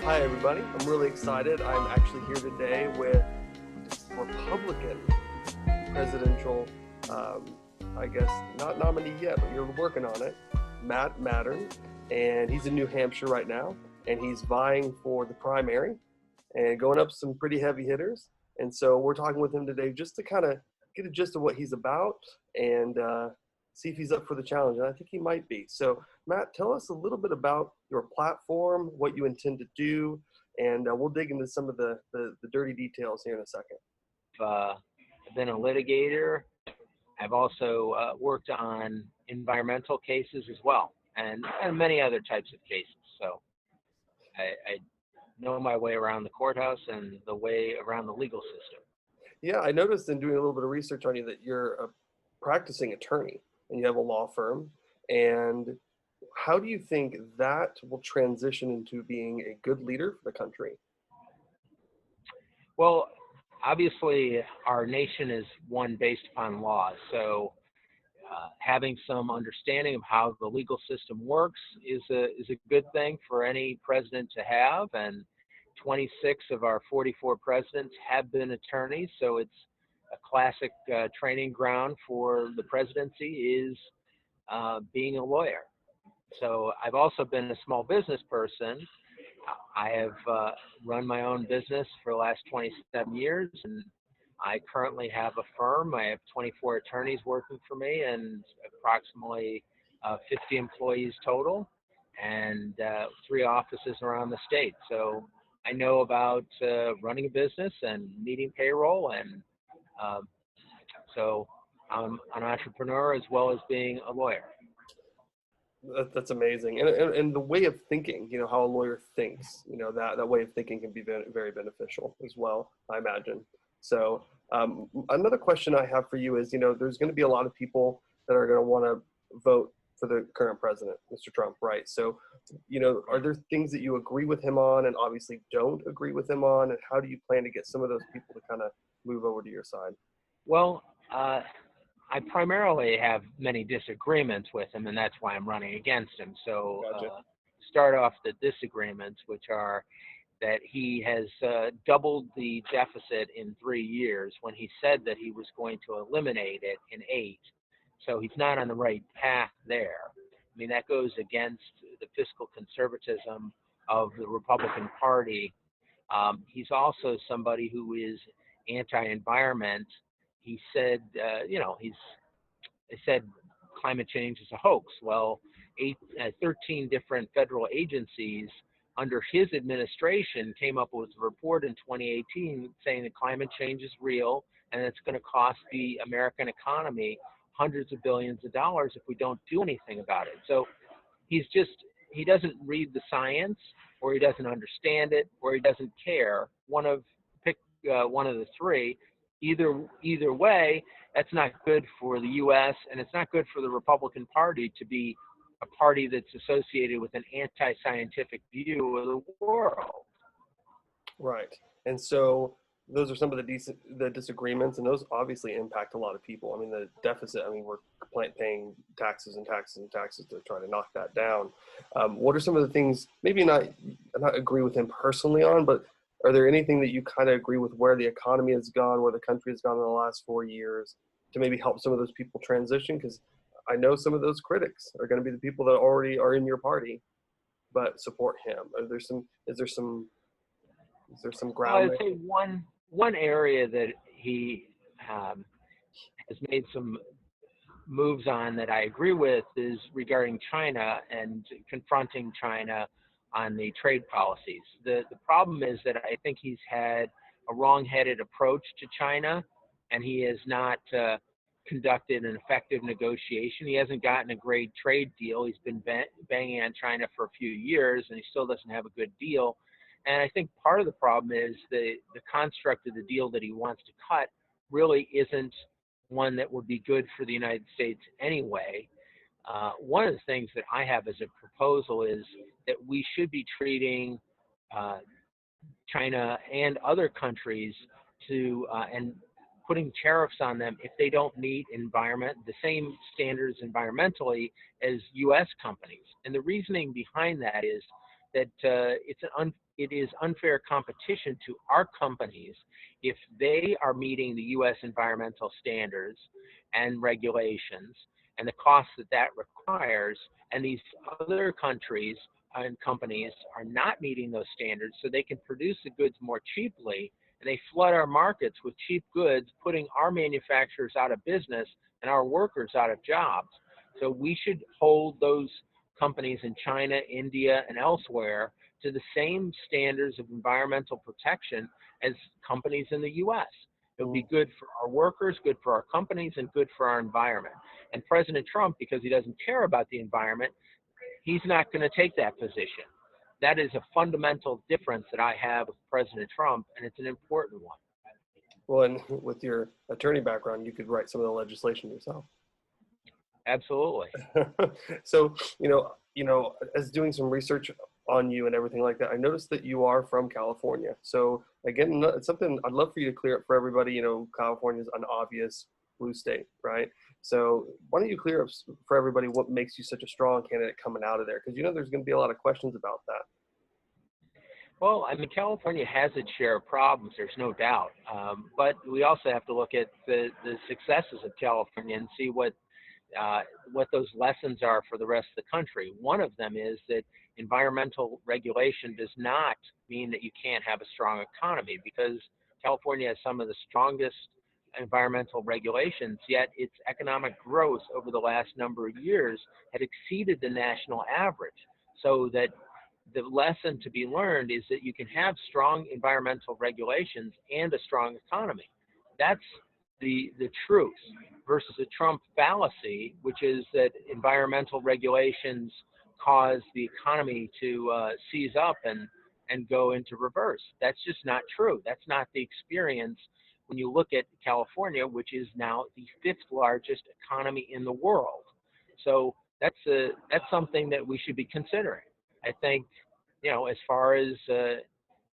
Hi, everybody. I'm really excited. I'm actually here today with Republican presidential, I guess, not nominee yet, but you're working on it, Matt Matern. And he's in New Hampshire right now, and he's vying for the primary and going up some pretty heavy hitters. And so we're talking with him today just to kind of get a gist of what he's about and see if he's up for the challenge. And I think he might be. So Matt, tell us a little bit about your platform, what you intend to do, and we'll dig into some of the dirty details here in a second. I've been a litigator. I've also worked on environmental cases as well, and many other types of cases. So I know my way around the courthouse and the way around the legal system. Yeah, I noticed in doing a little bit of research on you that you're a practicing attorney and you have a law firm. And how do you think that will transition into being a good leader for the country? Well, obviously, our nation is one based upon law. So having some understanding of how the legal system works is a good thing for any president to have. And 26 of our 44 presidents have been attorneys. So it's a classic training ground for the presidency is being a lawyer. So I've also been a small business person. I have run my own business for the last 27 years, and I currently have a firm. I have 24 attorneys working for me and approximately 50 employees total, and 3 offices around the state. So I know about running a business and meeting payroll, and so I'm an entrepreneur as well as being a lawyer. That's amazing. And the way of thinking, how a lawyer thinks, that way of thinking can be very, very beneficial as well, I imagine. So another question I have for you is, there's going to be a lot of people that are going to want to vote for the current president, Mr. Trump, right? So, are there things that you agree with him on and obviously don't agree with him on? And how do you plan to get some of those people to kind of move over to your side? Well, I primarily have many disagreements with him, and that's why I'm running against him. So Gotcha. Start off the disagreements, which are that he has doubled the deficit in 3 years when he said that he was going to eliminate it in 8. So he's not on the right path there. I mean, that goes against the fiscal conservatism of the Republican Party. He's also somebody who is anti-environment. He said, they said climate change is a hoax. Well, 13 different federal agencies under his administration came up with a report in 2018 saying that climate change is real and it's going to cost the American economy hundreds of billions of dollars if we don't do anything about it. So he doesn't read the science, or he doesn't understand it, or he doesn't care. Pick one of the three. Either way, that's not good for the U.S., and it's not good for the Republican Party to be a party that's associated with an anti-scientific view of the world. Right. And so those are some of the disagreements, and those obviously impact a lot of people. I mean, the deficit, we're paying taxes and taxes and taxes to try to knock that down. What are some of the things, maybe not agree with him personally on, but are there anything that you kind of agree with where the economy has gone, where the country has gone in the last 4 years to maybe help some of those people transition? Because I know some of those critics are going to be the people that already are in your party, but support him. Is there some ground? Well, I'd say one area that he has made some moves on that I agree with is regarding China and confronting China on the trade policies. The problem is that I think he's had a wrong-headed approach to China, and he has not conducted an effective negotiation. He hasn't gotten a great trade deal. He's been banging on China for a few years, and he still doesn't have a good deal. And I think part of the problem is the construct of the deal that he wants to cut really isn't one that would be good for the United States anyway. One of the things that I have as a proposal is that we should be treating China and other countries and putting tariffs on them if they don't meet the same standards environmentally as U.S. companies. And the reasoning behind that is that it is unfair competition to our companies if they are meeting the U.S. environmental standards and regulations and the costs that requires, and these other countries and companies are not meeting those standards, so they can produce the goods more cheaply, and they flood our markets with cheap goods, putting our manufacturers out of business and our workers out of jobs. So we should hold those companies in China, India, and elsewhere to the same standards of environmental protection as companies in the U.S. It would be good for our workers, good for our companies, and good for our environment. And President Trump, because he doesn't care about the environment, he's not going to take that position. That is a fundamental difference that I have with President Trump, and it's an important one. Well, and with your attorney background, you could write some of the legislation yourself. Absolutely. So, as doing some research on you and everything like that, I noticed that you are from California. So again, it's something I'd love for you to clear up for everybody. California is an obvious blue state, right? So why don't you clear up for everybody what makes you such a strong candidate coming out of there? Because there's going to be a lot of questions about that. Well, I mean, California has its share of problems, there's no doubt. But we also have to look at the successes of California and see what those lessons are for the rest of the country. One of them is that environmental regulation does not mean that you can't have a strong economy, because California has some of the strongest environmental regulations, yet its economic growth over the last number of years had exceeded the national average. So that the lesson to be learned is that you can have strong environmental regulations and a strong economy. That's the truth, versus the Trump fallacy, which is that environmental regulations cause the economy to seize up and go into reverse. That's just not true. That's not the experience when you look at California, which is now the 5th largest economy in the world. So that's something that we should be considering. I think, as far as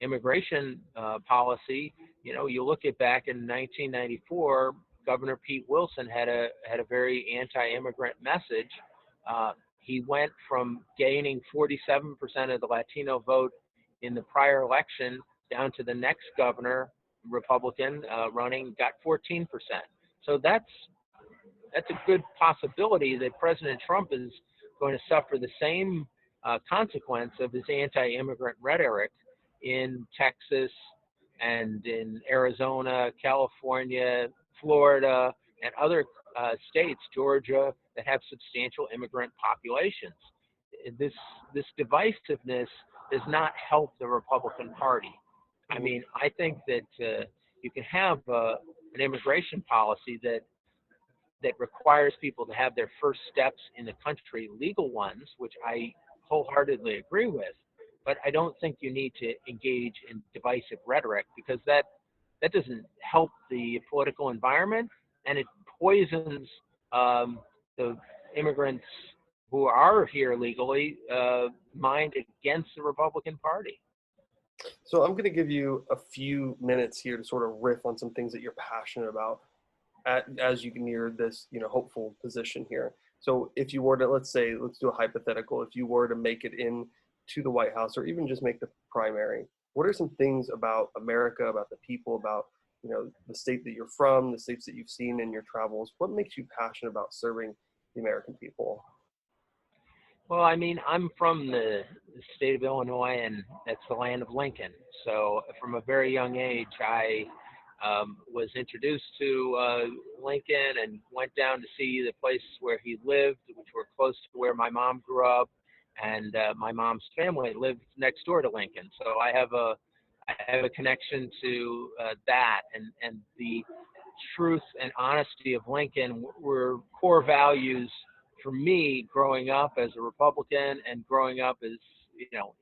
immigration policy, you look at back in 1994, Governor Pete Wilson had a very anti-immigrant message. He went from gaining 47% of the Latino vote in the prior election down to the next governor, Republican, running, got 14%. So that's a good possibility that President Trump is going to suffer the same consequence of his anti-immigrant rhetoric in Texas and in Arizona, California, Florida, and other states, Georgia, that have substantial immigrant populations. This divisiveness does not help the Republican Party. I mean, I think that you can have an immigration policy that requires people to have their first steps in the country legal ones, which I wholeheartedly agree with, but I don't think you need to engage in divisive rhetoric, because that doesn't help the political environment, and it poisons the immigrants who are here legally mind against the Republican Party. So I'm going to give you a few minutes here to sort of riff on some things that you're passionate about as you near this, hopeful position here. So if you were to, let's do a hypothetical, if you were to make it in to the White House, or even just make the primary, what are some things about America, about the people, about, the state that you're from, the states that you've seen in your travels? What makes you passionate about serving the American people? Well, I mean, I'm from the state of Illinois, and that's the land of Lincoln. So from a very young age, I was introduced to Lincoln and went down to see the places where he lived, which were close to where my mom grew up, and my mom's family lived next door to Lincoln. So I have a connection to that, and the truth and honesty of Lincoln were core values for me growing up as a Republican and growing up as,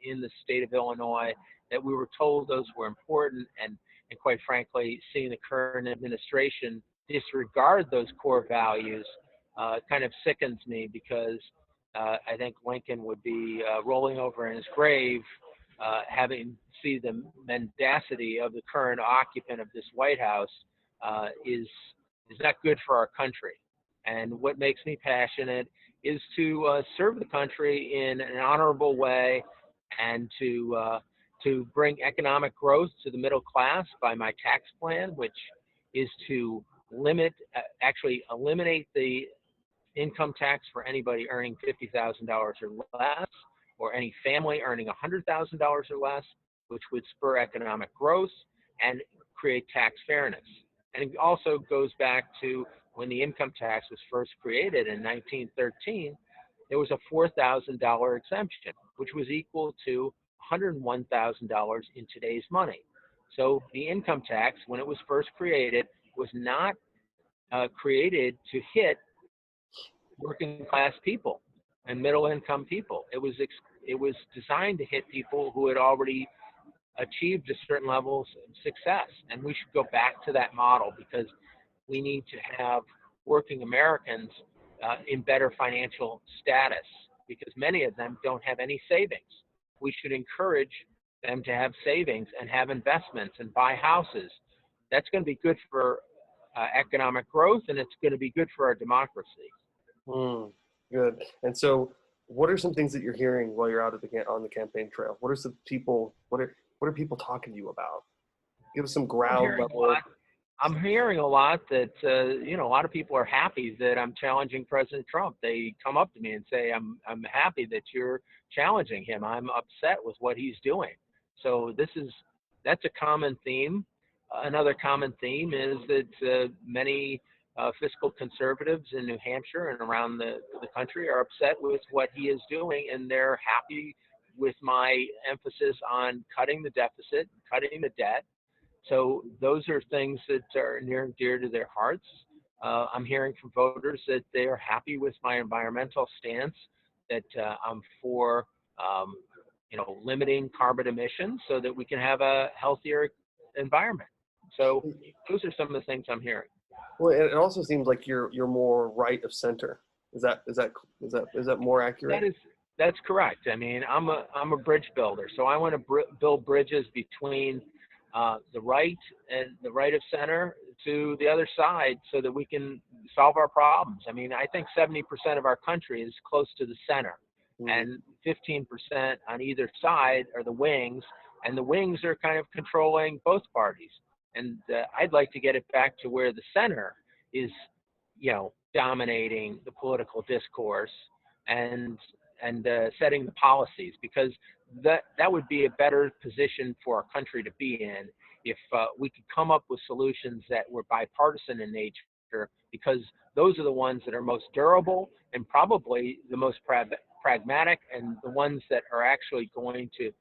in the state of Illinois, that we were told those were important. And quite frankly, seeing the current administration disregard those core values kind of sickens me, because I think Lincoln would be rolling over in his grave having see the mendacity of the current occupant of this White House is not good for our country. And what makes me passionate is to serve the country in an honorable way, and to bring economic growth to the middle class by my tax plan, which is to actually eliminate the income tax for anybody earning $50,000 or less, or any family earning $100,000 or less, which would spur economic growth and create tax fairness. And it also goes back to when the income tax was first created in 1913, there was a $4,000 exemption, which was equal to $101,000 in today's money. So the income tax, when it was first created, was not created to hit working class people and middle income people. It was designed to hit people who had already achieved a certain level of success. And we should go back to that model, because we need to have working Americans in better financial status, because many of them don't have any savings. We should encourage them to have savings and have investments and buy houses. That's going to be good for economic growth, and it's going to be good for our democracy. Good. And so, what are some things that you're hearing while you're out on the campaign trail? What are some people? What are people talking to you about? Give us some ground level. I'm hearing a lot that a lot of people are happy that I'm challenging President Trump. They come up to me and say, "I'm happy that you're challenging him. I'm upset with what he's doing." So that's a common theme. Another common theme is that many fiscal conservatives in New Hampshire and around the country are upset with what he is doing, and they're happy with my emphasis on cutting the deficit, cutting the debt. So those are things that are near and dear to their hearts. I'm hearing from voters that they are happy with my environmental stance, that I'm for limiting carbon emissions so that we can have a healthier environment. So those are some of the things I'm hearing. Well, it also seems like you're more right of center. Is that more accurate? That's correct. I mean, I'm a bridge builder, so I want to build bridges between the right and the right of center to the other side, so that we can solve our problems. I mean, I think 70% of our country is close to the center, and 15% on either side are the wings, and the wings are kind of controlling both parties. And I'd like to get it back to where the center is, dominating the political discourse and setting the policies, because that would be a better position for our country to be in if we could come up with solutions that were bipartisan in nature, because those are the ones that are most durable and probably the most pragmatic, and the ones that are actually going to,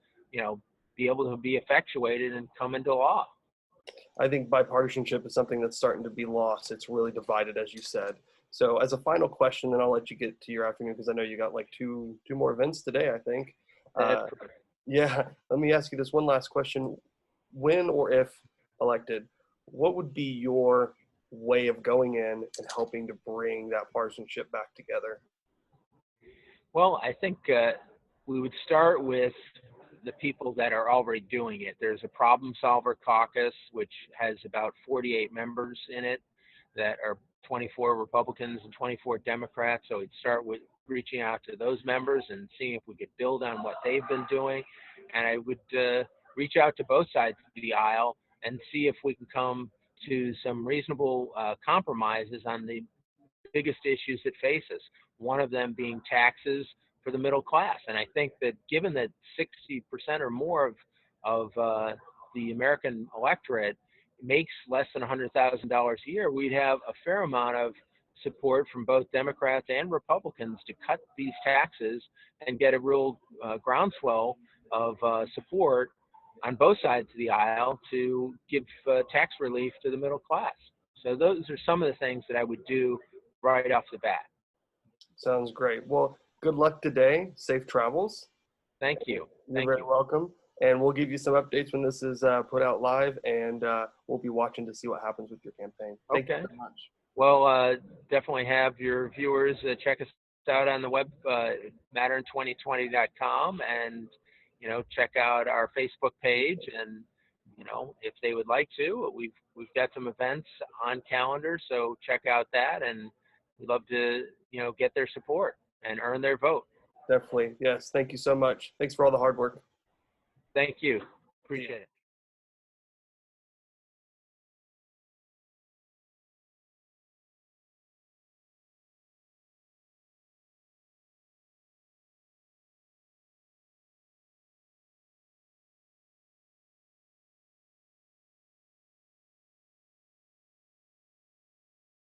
be able to be effectuated and come into law. I think bipartisanship is something that's starting to be lost. It's really divided, as you said. So as a final question, and I'll let you get to your afternoon, because I know you got like two more events today, I think. Yeah, let me ask you this one last question. When or if elected, what would be your way of going in and helping to bring that partisanship back together? Well, I think we would start with the people that are already doing it. There's a problem solver caucus, which has about 48 members in it that are 24 Republicans and 24 Democrats. So we'd start with reaching out to those members and seeing if we could build on what they've been doing. And I would reach out to both sides of the aisle and see if we can come to some reasonable compromises on the biggest issues that face us, one of them being taxes for the middle class. And I think that given that 60% or more of the American electorate makes less than $100,000 a year, we'd have a fair amount of support from both Democrats and Republicans to cut these taxes and get a real groundswell of support on both sides of the aisle to give tax relief to the middle class. So those are some of the things that I would do right off the bat. Sounds great. Well, good luck today. Safe travels. Thank you. You're Thank very you. welcome. And we'll give you some updates when this is put out live, and we'll be watching to see what happens with your campaign. Thank you Okay. so much. Well, definitely have your viewers check us out on the web, Matern2020.com, and check out our Facebook page. And if they would like to, we've got some events on calendar, so check out that, and we'd love to get their support and earn their vote. Definitely. Yes. Thank you so much. Thanks for all the hard work. Thank you. Appreciate it.